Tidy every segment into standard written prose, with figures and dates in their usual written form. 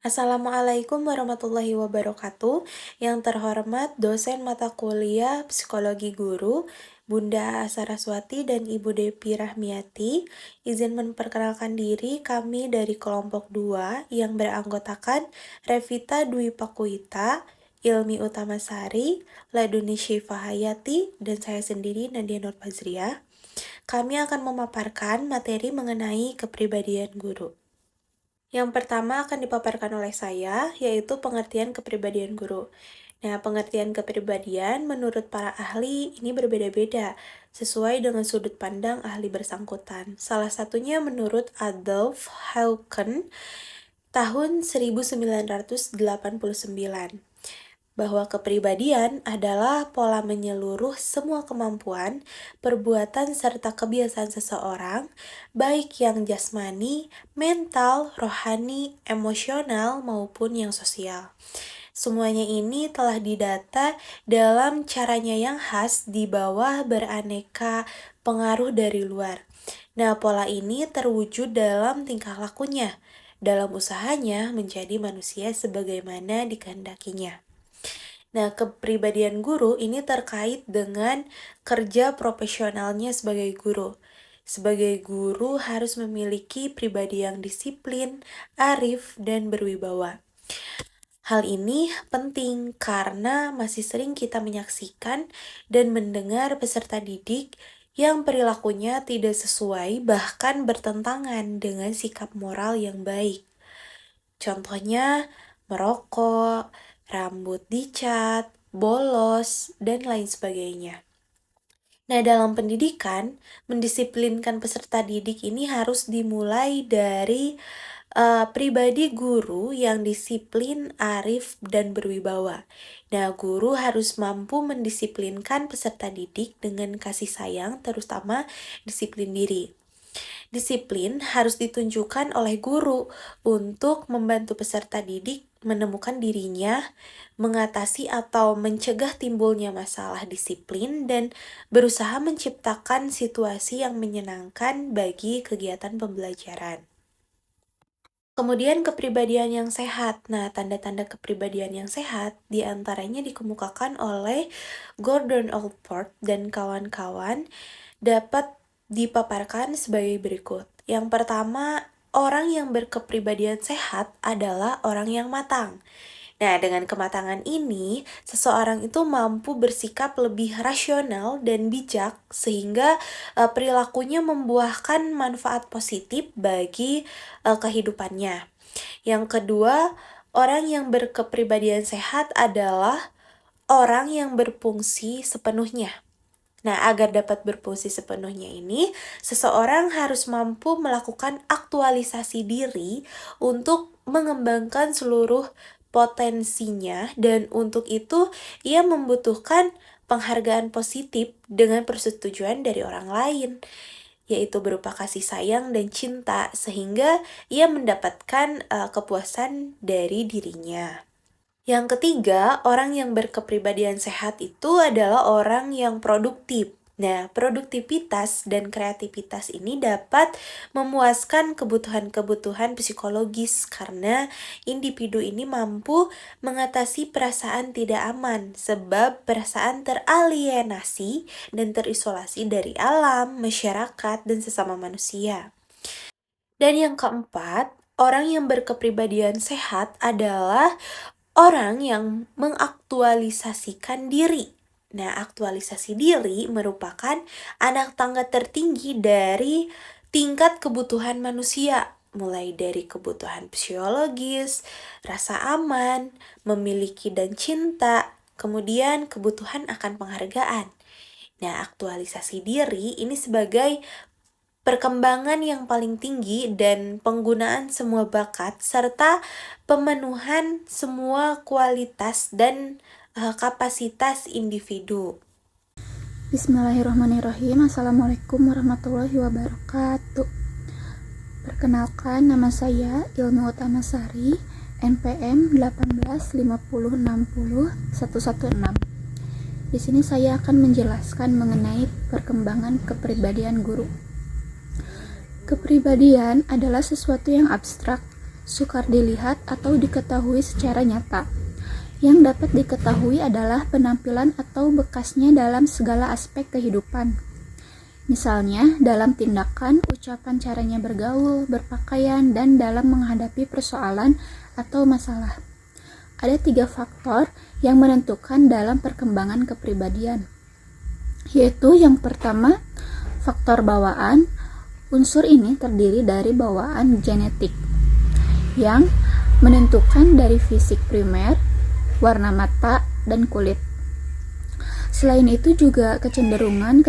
Assalamualaikum warahmatullahi wabarakatuh. Yang terhormat dosen mata kuliah Psikologi Guru, Bunda Saraswati dan Ibu Depi Rahmiati, izin memperkenalkan diri kami dari kelompok 2 yang beranggotakan Revita Dwi Pakuita, Ilmi Utamasari, Laduni Syifa Hayati, dan saya sendiri Nadia Nur Fazriah. Kami akan memaparkan materi mengenai kepribadian guru. Yang pertama akan dipaparkan oleh saya, yaitu pengertian kepribadian guru. Nah, pengertian kepribadian menurut para ahli ini berbeda-beda, sesuai dengan sudut pandang ahli bersangkutan. Salah satunya menurut Adolf Hauken tahun 1989. Bahwa kepribadian adalah pola menyeluruh semua kemampuan, perbuatan, serta kebiasaan seseorang, baik yang jasmani, mental, rohani, emosional, maupun yang sosial. Semuanya ini telah didata dalam caranya yang khas di bawah beraneka pengaruh dari luar. Nah, pola ini terwujud dalam tingkah lakunya, dalam usahanya menjadi manusia sebagaimana dikehendakinya. Nah, kepribadian guru ini terkait dengan kerja profesionalnya sebagai guru. Sebagai guru harus memiliki pribadi yang disiplin, arif, dan berwibawa. Hal ini penting karena masih sering kita menyaksikan dan mendengar peserta didik yang perilakunya tidak sesuai bahkan bertentangan dengan sikap moral yang baik. Contohnya, merokok, rambut dicat, bolos, dan lain sebagainya. Nah, dalam pendidikan, mendisiplinkan peserta didik ini harus dimulai dari pribadi guru yang disiplin, arif, dan berwibawa. Nah, guru harus mampu mendisiplinkan peserta didik dengan kasih sayang, terutama disiplin diri. Disiplin harus ditunjukkan oleh guru untuk membantu peserta didik menemukan dirinya, mengatasi atau mencegah timbulnya masalah disiplin, dan berusaha menciptakan situasi yang menyenangkan bagi kegiatan pembelajaran. Kemudian kepribadian yang sehat. Nah, tanda-tanda kepribadian yang sehat diantaranya dikemukakan oleh Gordon Allport dan kawan-kawan dapat dipaparkan sebagai berikut. Yang pertama, orang yang berkepribadian sehat adalah orang yang matang. Nah, dengan kematangan ini, seseorang itu mampu bersikap lebih rasional dan bijak sehingga perilakunya membuahkan manfaat positif bagi kehidupannya. Yang kedua, orang yang berkepribadian sehat adalah orang yang berfungsi sepenuhnya. Nah, agar dapat berfungsi sepenuhnya ini, seseorang harus mampu melakukan aktualisasi diri untuk mengembangkan seluruh potensinya, dan untuk itu ia membutuhkan penghargaan positif dengan persetujuan dari orang lain, yaitu berupa kasih sayang dan cinta, sehingga ia mendapatkan kepuasan dari dirinya. Yang ketiga, orang yang berkepribadian sehat itu adalah orang yang produktif. Nah, produktivitas dan kreativitas ini dapat memuaskan kebutuhan-kebutuhan psikologis karena individu ini mampu mengatasi perasaan tidak aman sebab perasaan teralienasi dan terisolasi dari alam, masyarakat, dan sesama manusia. Dan yang keempat, orang yang berkepribadian sehat adalah orang yang mengaktualisasikan diri. Nah, aktualisasi diri merupakan anak tangga tertinggi dari tingkat kebutuhan manusia, mulai dari kebutuhan fisiologis, rasa aman, memiliki dan cinta, kemudian kebutuhan akan penghargaan. Nah, aktualisasi diri ini sebagai perkembangan yang paling tinggi dan penggunaan semua bakat serta pemenuhan semua kualitas dan kapasitas individu. Bismillahirrahmanirrahim. Assalamualaikum warahmatullahi wabarakatuh. Perkenalkan, nama saya Ilmi Utamasari, NPM 185060116. Di sini saya akan menjelaskan mengenai perkembangan kepribadian guru. Kepribadian adalah sesuatu yang abstrak sukar dilihat atau diketahui secara nyata. Yang dapat diketahui adalah penampilan atau bekasnya dalam segala aspek kehidupan. Misalnya, dalam tindakan, ucapan, caranya bergaul, berpakaian, dan dalam menghadapi persoalan atau masalah. Ada 3 faktor yang menentukan dalam perkembangan kepribadian, yaitu yang pertama, faktor bawaan. Unsur ini terdiri dari bawaan genetik yang menentukan dari fisik primer, warna mata, dan kulit. Selain itu juga kecenderungan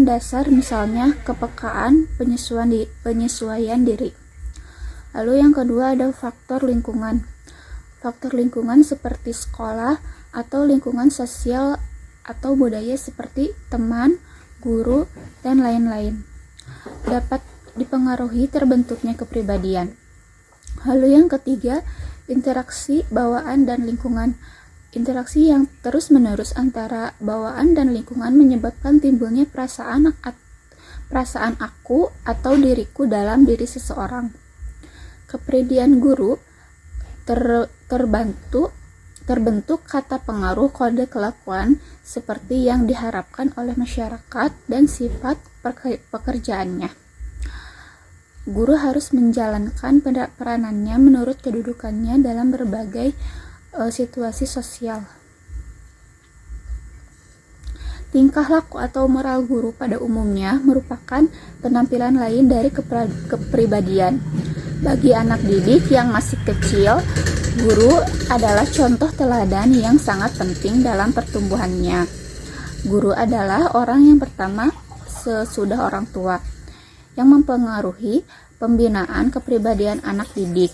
dasar, misalnya kepekaan, penyesuaian diri. Lalu yang kedua ada faktor lingkungan. Faktor lingkungan seperti sekolah atau lingkungan sosial atau budaya seperti teman, guru, dan lain-lain dapat dipengaruhi terbentuknya kepribadian. Lalu yang ketiga, interaksi bawaan dan lingkungan. Interaksi yang terus-menerus antara bawaan dan lingkungan menyebabkan timbulnya perasaan aku atau diriku dalam diri seseorang. Kepribadian guru terbentuk kata pengaruh kode kelakuan seperti yang diharapkan oleh masyarakat dan sifat pekerjaannya. Guru harus menjalankan peranannya menurut kedudukannya dalam berbagai situasi sosial. Tingkah laku atau moral guru pada umumnya merupakan penampilan lain dari kepribadian. Bagi anak didik yang masih kecil, guru adalah contoh teladan yang sangat penting dalam pertumbuhannya. Guru adalah orang yang pertama sesudah orang tua, yang mempengaruhi pembinaan kepribadian anak didik.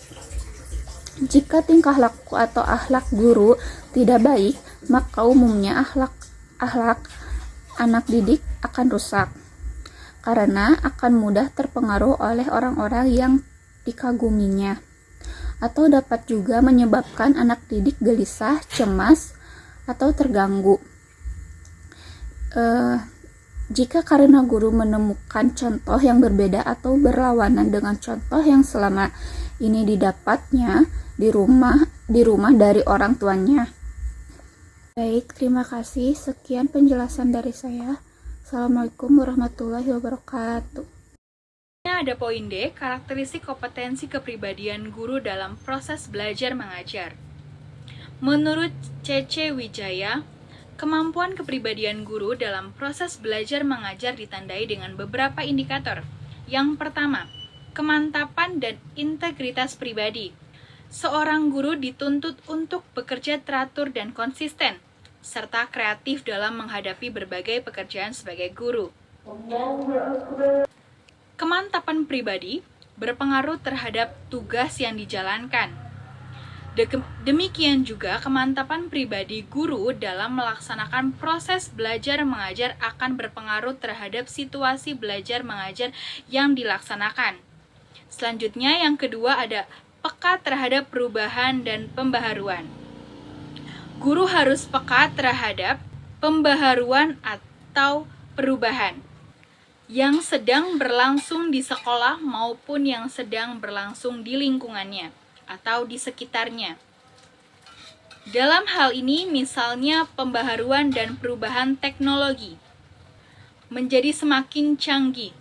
Jika tingkah laku atau akhlak guru tidak baik, maka umumnya akhlak anak didik akan rusak, karena akan mudah terpengaruh oleh orang-orang yang dikaguminya, atau dapat juga menyebabkan anak didik gelisah, cemas, atau terganggu. Jika karena guru menemukan contoh yang berbeda atau berlawanan dengan contoh yang selama ini didapatnya di rumah dari orang tuanya. Baik, terima kasih. Sekian penjelasan dari saya. Assalamualaikum warahmatullahi wabarakatuh. Ada poin D, karakteristik kompetensi kepribadian guru dalam proses belajar mengajar. Menurut C.C. Wijaya, kemampuan kepribadian guru dalam proses belajar mengajar ditandai dengan beberapa indikator. Yang pertama, kemantapan dan integritas pribadi. Seorang guru dituntut untuk bekerja teratur dan konsisten, serta kreatif dalam menghadapi berbagai pekerjaan sebagai guru. Kemantapan pribadi berpengaruh terhadap tugas yang dijalankan. Demikian juga kemantapan pribadi guru dalam melaksanakan proses belajar mengajar akan berpengaruh terhadap situasi belajar mengajar yang dilaksanakan. Selanjutnya yang kedua ada peka terhadap perubahan dan pembaharuan. Guru harus peka terhadap pembaharuan atau perubahan yang sedang berlangsung di sekolah maupun yang sedang berlangsung di lingkungannya atau di sekitarnya. Dalam hal ini misalnya pembaharuan dan perubahan teknologi menjadi semakin canggih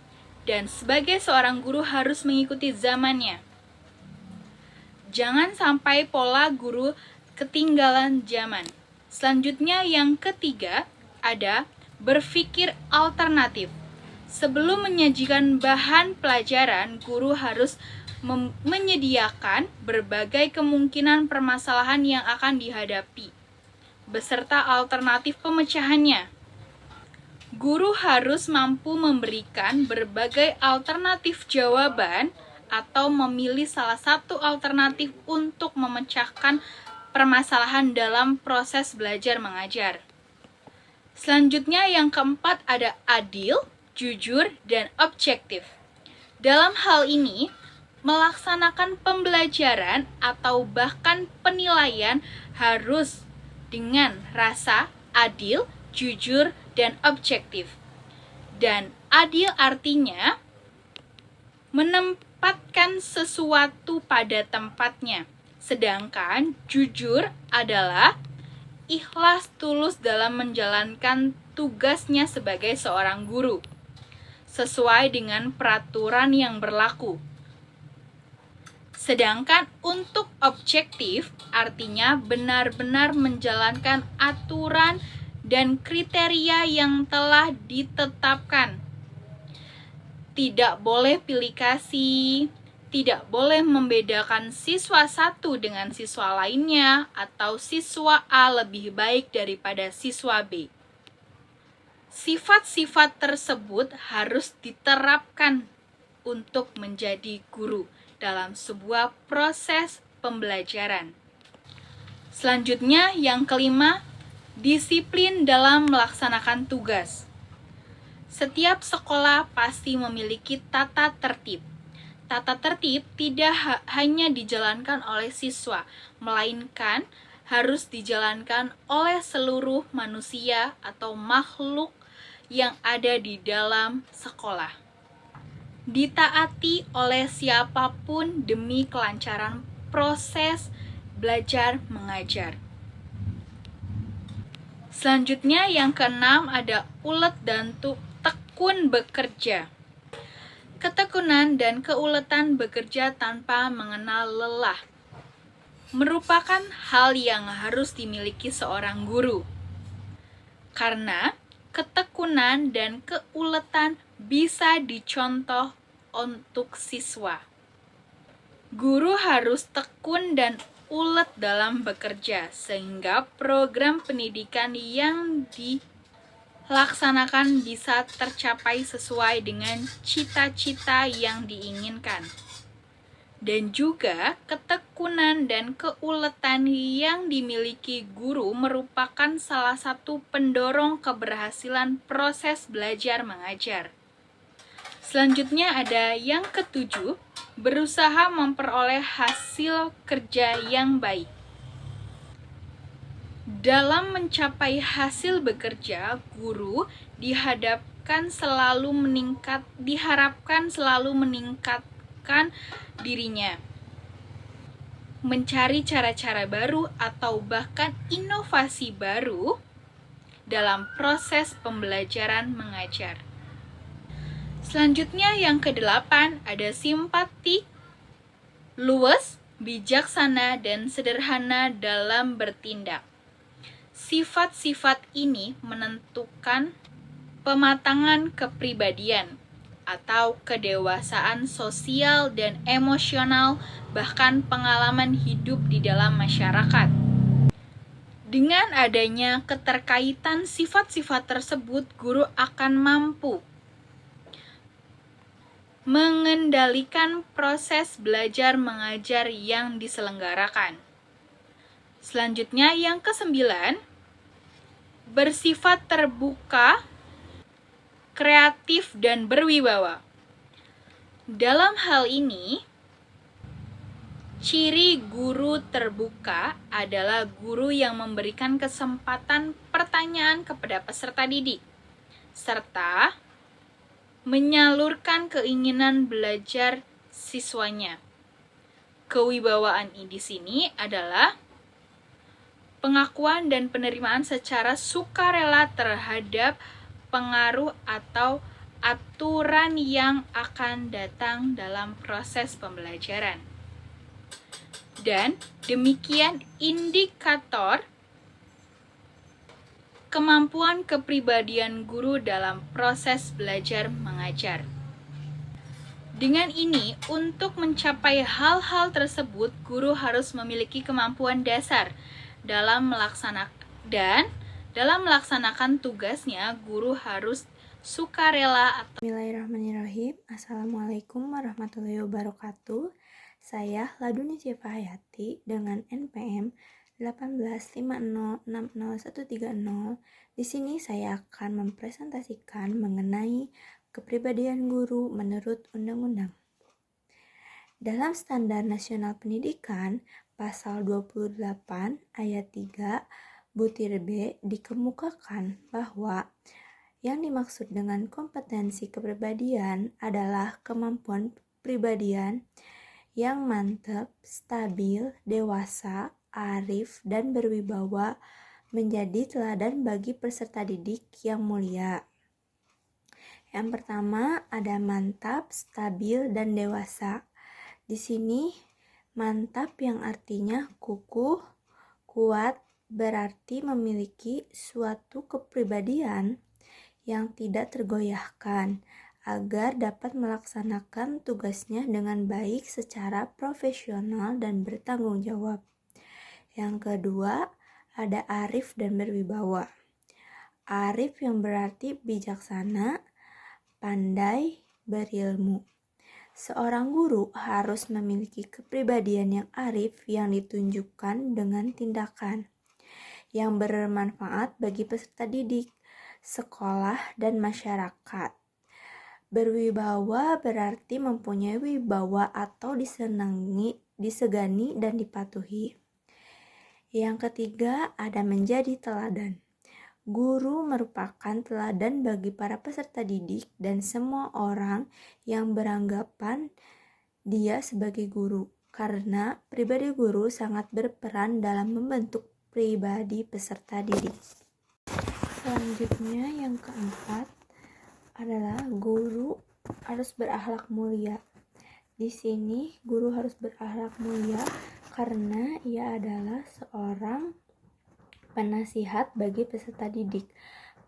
dan sebagai seorang guru harus mengikuti zamannya. Jangan sampai pola guru ketinggalan zaman. Selanjutnya yang ketiga ada berpikir alternatif. Sebelum menyajikan bahan pelajaran, guru harus menyediakan berbagai kemungkinan permasalahan yang akan dihadapi, beserta alternatif pemecahannya. Guru harus mampu memberikan berbagai alternatif jawaban atau memilih salah satu alternatif untuk memecahkan permasalahan dalam proses belajar mengajar. Selanjutnya yang keempat ada adil, jujur, dan objektif. Dalam hal ini, melaksanakan pembelajaran atau bahkan penilaian harus dengan rasa adil, jujur, dan objektif. Dan adil artinya menempatkan sesuatu pada tempatnya. Sedangkan jujur adalah ikhlas tulus dalam menjalankan tugasnya sebagai seorang guru, sesuai dengan peraturan yang berlaku. Sedangkan untuk objektif, artinya benar-benar menjalankan aturan dan kriteria yang telah ditetapkan. Tidak boleh pilih kasih, tidak boleh membedakan siswa satu dengan siswa lainnya, atau siswa A lebih baik daripada siswa B. Sifat-sifat tersebut harus diterapkan untuk menjadi guru dalam sebuah proses pembelajaran. Selanjutnya, yang kelima, disiplin dalam melaksanakan tugas. Setiap sekolah pasti memiliki tata tertib. Tata tertib tidak hanya dijalankan oleh siswa, melainkan harus dijalankan oleh seluruh manusia atau makhluk yang ada di dalam sekolah. Ditaati oleh siapapun demi kelancaran proses belajar mengajar. Selanjutnya yang keenam ada ulet dan tekun bekerja. Ketekunan dan keuletan bekerja tanpa mengenal lelah merupakan hal yang harus dimiliki seorang guru. Karena ketekunan dan keuletan bisa dicontoh untuk siswa. Guru harus tekun dan ulet dalam bekerja, sehingga program pendidikan yang dilaksanakan bisa tercapai sesuai dengan cita-cita yang diinginkan. Dan juga ketekunan dan keuletan yang dimiliki guru merupakan salah satu pendorong keberhasilan proses belajar mengajar. Selanjutnya ada yang ketujuh, berusaha memperoleh hasil kerja yang baik. Dalam mencapai hasil bekerja, guru diharapkan selalu meningkatkan dirinya, mencari cara-cara baru atau bahkan inovasi baru dalam proses pembelajaran mengajar. Selanjutnya yang kedelapan ada simpatik, luwes, bijaksana, dan sederhana dalam bertindak. Sifat-sifat ini menentukan pematangan kepribadian atau kedewasaan sosial dan emosional, bahkan pengalaman hidup di dalam masyarakat. Dengan adanya keterkaitan sifat-sifat tersebut, guru akan mampu mengendalikan proses belajar mengajar yang diselenggarakan. Selanjutnya yang kesembilan, bersifat terbuka, kreatif, dan berwibawa. Dalam hal ini, ciri guru terbuka adalah guru yang memberikan kesempatan pertanyaan kepada peserta didik, serta menyalurkan keinginan belajar siswanya. Kewibawaan di sini adalah pengakuan dan penerimaan secara sukarela terhadap pengaruh atau aturan yang akan datang dalam proses pembelajaran. Dan demikian indikator kemampuan kepribadian guru dalam proses belajar mengajar. Dengan ini, untuk mencapai hal-hal tersebut, guru harus memiliki kemampuan dasar dalam melaksanakan tugasnya. Guru harus sukarela atau Bismillahirrahmanirrahim. Assalamualaikum warahmatullahi wabarakatuh. Saya Laduni Cipa Hayati dengan NPM 185060130. Di sini saya akan mempresentasikan mengenai kepribadian guru menurut undang-undang. Dalam Standar Nasional Pendidikan, Pasal 28 ayat 3 butir B dikemukakan bahwa yang dimaksud dengan kompetensi kepribadian adalah kemampuan kepribadian yang mantap, stabil, dewasa, arif, dan berwibawa menjadi teladan bagi peserta didik yang mulia. Yang pertama ada mantap, stabil, dan dewasa. Di sini mantap yang artinya kukuh, kuat, berarti memiliki suatu kepribadian yang tidak tergoyahkan agar dapat melaksanakan tugasnya dengan baik secara profesional dan bertanggung jawab. Yang kedua, ada arif dan berwibawa. Arif yang berarti bijaksana, pandai, berilmu. Seorang guru harus memiliki kepribadian yang arif yang ditunjukkan dengan tindakan yang bermanfaat bagi peserta didik, sekolah, dan masyarakat. Berwibawa berarti mempunyai wibawa atau disegani dan dipatuhi. Yang ketiga ada menjadi teladan. Guru merupakan teladan bagi para peserta didik dan semua orang yang beranggapan dia sebagai guru, karena pribadi guru sangat berperan dalam membentuk pribadi peserta didik. Selanjutnya yang keempat adalah guru harus berakhlak mulia. Di sini guru harus berakhlak mulia karena ia adalah seorang penasihat bagi peserta didik,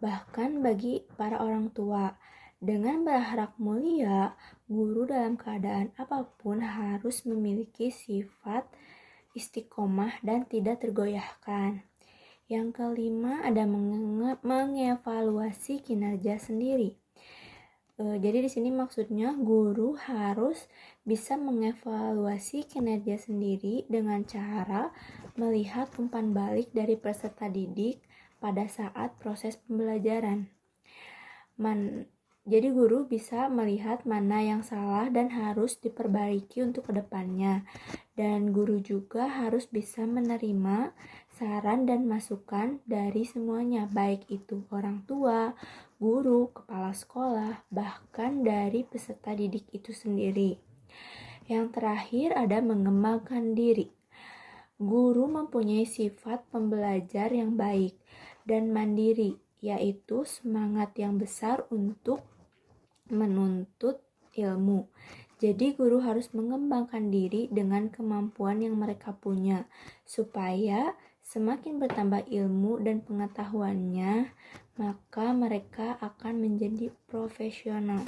bahkan bagi para orang tua. Dengan berakhlak mulia, guru dalam keadaan apapun harus memiliki sifat istiqomah dan tidak tergoyahkan. Yang kelima ada mengevaluasi kinerja sendiri. Jadi di sini maksudnya guru harus bisa mengevaluasi kinerja sendiri dengan cara melihat umpan balik dari peserta didik pada saat proses pembelajaran. Jadi guru bisa melihat mana yang salah dan harus diperbaiki untuk kedepannya. Dan guru juga harus bisa menerima saran dan masukan dari semuanya, baik itu orang tua, guru, kepala sekolah, bahkan dari peserta didik itu sendiri. Yang terakhir ada mengembangkan diri. Guru mempunyai sifat pembelajar yang baik dan mandiri, yaitu semangat yang besar untuk menuntut ilmu. Jadi guru harus mengembangkan diri dengan kemampuan yang mereka punya, supaya semakin bertambah ilmu dan pengetahuannya, maka mereka akan menjadi profesional.